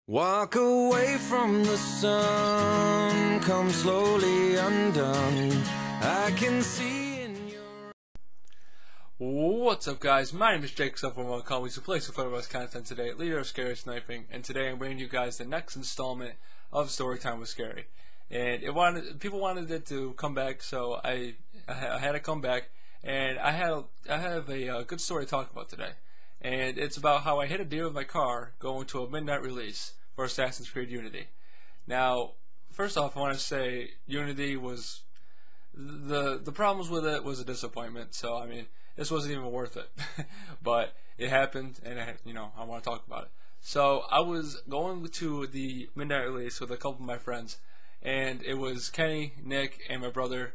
Walk away from the sun, come slowly undone. I can see in your... What's up, guys? My name is Jake, from Always, who plays with us content today, leader of ScaRy Sniping, and today I'm bringing you guys the next installment of Storytime with ScaRy. And people wanted it to come back, so I had to come back, and I have a good story to talk about today. And it's about how I hit a deer with my car going to a midnight release for Assassin's Creed Unity. Now, first off, I want to say Unity was the problems with it was a disappointment. So I mean, this wasn't even worth it, but it happened, and I want to talk about it. So I was going to the midnight release with a couple of my friends, and it was Kenny, Nick, and my brother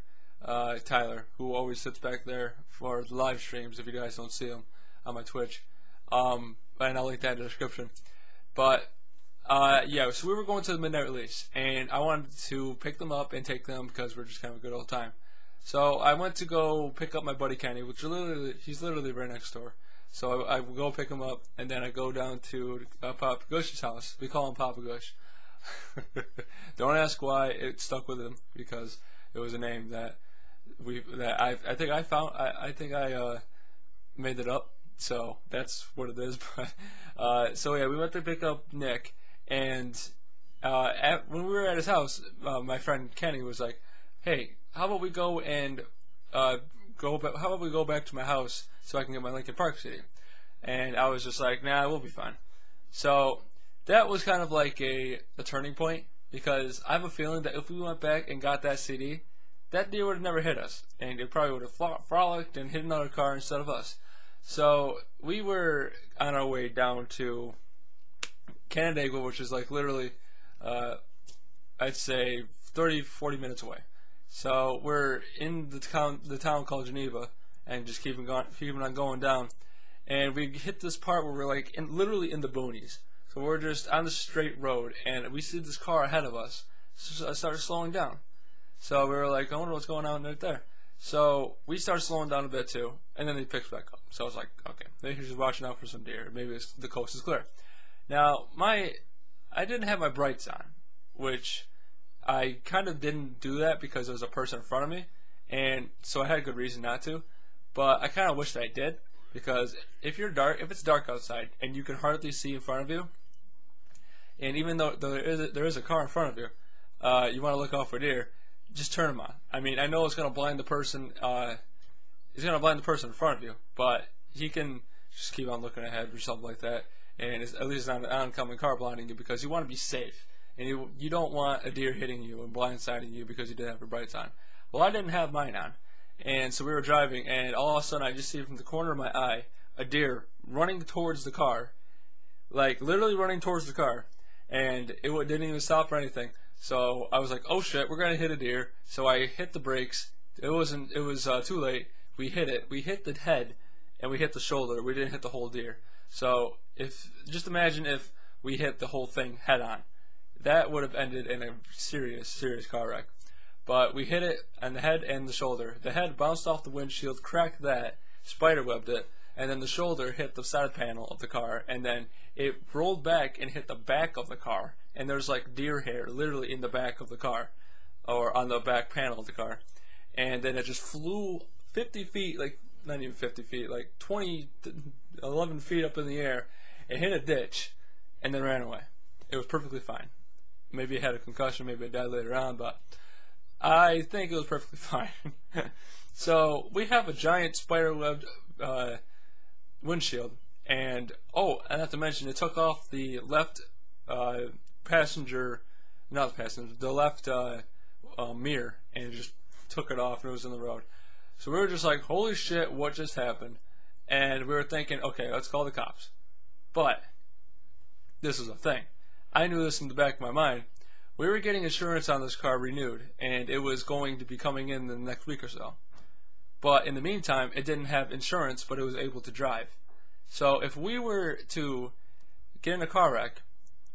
Tyler, who always sits back there for the live streams. If you guys don't see him on my Twitch. And I'll link that in the description. But yeah, so we were going to the midnight release, and I wanted to pick them up and take them because we're just kind of a good old time. So I went to go pick up my buddy Kenny, which he's literally right next door. So I go pick him up, and then I go down to Papa Gush's house. We call him Papa Gush. Don't ask why it stuck with him, because it was a name that I think I made it up. So that's what it is. But so yeah, we went to pick up Nick, and when we were at his house, my friend Kenny was like, "Hey, how about we go and how about we go back to my house so I can get my Lincoln Park CD?" And I was just like, "Nah, we'll be fine." So that was kind of like a turning point, because I have a feeling that if we went back and got that CD, that deer would have never hit us, and it probably would have frolicked and hit another car instead of us. So we were on our way down to Canandaigua, which is like literally, I'd say 30-40 minutes away. So we're in the town called Geneva, and just keeping on going down. And we hit this part where we're like literally in the boonies. So we're just on the straight road, and we see this car ahead of us. So I started slowing down. So we were like, I wonder what's going on right there. So we started slowing down a bit too, and then he picks back up. So I was like, okay, maybe he's just watching out for some deer. Maybe the coast is clear. Now, I didn't have my brights on, which I kind of didn't do that because there was a person in front of me, and so I had a good reason not to. But I kind of wish that I did, because if it's dark outside and you can hardly see in front of you, and even though there is a car in front of you, you want to look out for deer. Just turn them on. I mean, I know it's gonna blind the person. It's gonna blind the person in front of you, but he can just keep on looking ahead or something like that. And at least it's not an oncoming car blinding you, because you want to be safe, and you don't want a deer hitting you and blindsiding you because you didn't have your brights on. Well, I didn't have mine on, and so we were driving, and all of a sudden I just see from the corner of my eye a deer running towards the car, like literally running towards the car, and it didn't even stop or anything. So I was like, oh shit, we're gonna hit a deer. So I hit the brakes. It was too late. We hit it. We hit the head and we hit the shoulder. We didn't hit the whole deer. So just imagine if we hit the whole thing head on. That would have ended in a serious car wreck. But we hit it on the head and the shoulder. The head bounced off the windshield, cracked that, spiderwebbed it, and then the shoulder hit the side panel of the car, and then it rolled back and hit the back of the car. And there's like deer hair literally in the back of the car, or on the back panel of the car. And then it just flew 50 feet, like not even 50 feet, like 11 feet up in the air, and hit a ditch, and then ran away. It was perfectly fine. Maybe it had a concussion, maybe it died later on, but I think it was perfectly fine. So we have a giant spider-webbed windshield, and not to mention, it took off the left the left mirror, and it just took it off, and it was in the road. So we were just like, holy shit, what just happened? And we were thinking, okay, let's call the cops. But this is a thing. I knew this in the back of my mind. We were getting insurance on this car renewed, and it was going to be coming in the next week or so. But in the meantime, it didn't have insurance, but it was able to drive. So if we were to get in a car wreck,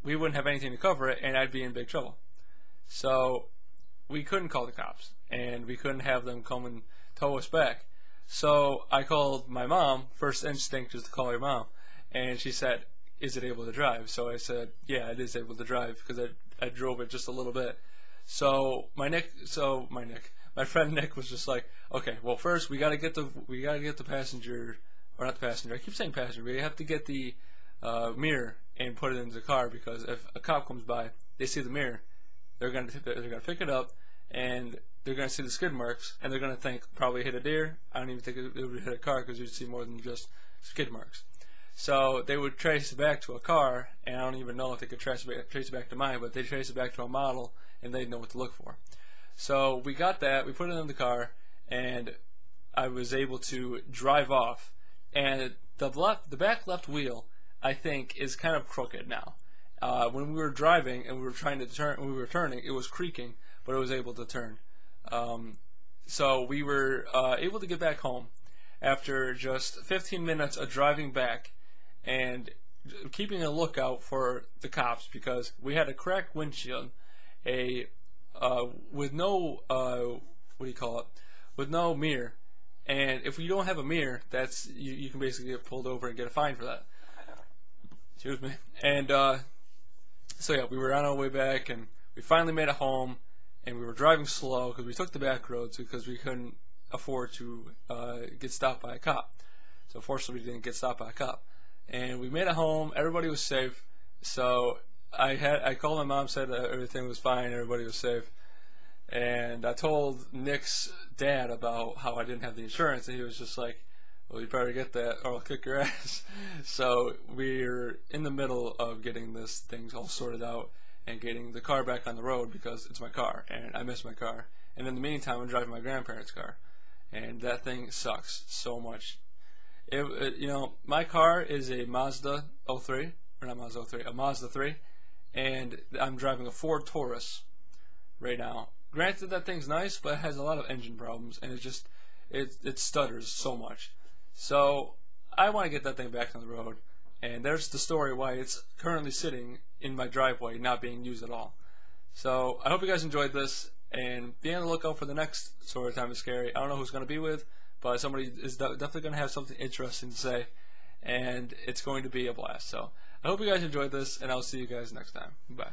we wouldn't have anything to cover it, and I'd be in big trouble. So we couldn't call the cops, and we couldn't have them come and tow us back. So I called my mom. First instinct is to call your mom, and she said, is it able to drive? So I said, yeah, it is able to drive, because I drove it just a little bit. So my friend Nick was just like, okay, well, first we gotta get the passenger, or not the passenger, I keep saying passenger, we have to get the mirror and put it into the car, because if a cop comes by, they see the mirror, they're gonna pick it up, and they're gonna see the skid marks, and they're gonna think probably hit a deer. I don't even think it would hit a car, because you'd see more than just skid marks. So they would trace it back to a car, and I don't even know if they could trace it back to mine, but they trace it back to a model, and they'd know what to look for. So we got that, we put it in the car, and I was able to drive off. And the back left wheel, I think, is kind of crooked now. When we were driving and we were trying to turn, when we were turning, it was creaking, but it was able to turn. So we were able to get back home after just 15 minutes of driving back and keeping a lookout for the cops, because we had a cracked windshield, with no with no mirror, and if you don't have a mirror, that's you can basically get pulled over and get a fine for that. Excuse me. And so yeah, we were on our way back, and we finally made it home, and we were driving slow because we took the back roads because we couldn't afford to get stopped by a cop. So fortunately, we didn't get stopped by a cop, and we made it home. Everybody was safe. So I called my mom, said that everything was fine, everybody was safe, and I told Nick's dad about how I didn't have the insurance, and he was just like, well, you better get that or I'll kick your ass. So we're in the middle of getting this thing all sorted out and getting the car back on the road, because it's my car and I miss my car. And in the meantime, I'm driving my grandparents' car, and that thing sucks so much. You know, my car is a Mazda 03, or not Mazda 03, a Mazda 3, and I'm driving a Ford Taurus right now. Granted, that thing's nice, but it has a lot of engine problems, and it stutters so much. So I want to get that thing back on the road, and there's the story why it's currently sitting in my driveway, not being used at all. So I hope you guys enjoyed this, and be on the lookout for the next Story Time with ScaRy. I don't know who's going to be with, but somebody is definitely going to have something interesting to say, and it's going to be a blast. So I hope you guys enjoyed this, and I'll see you guys next time. Bye.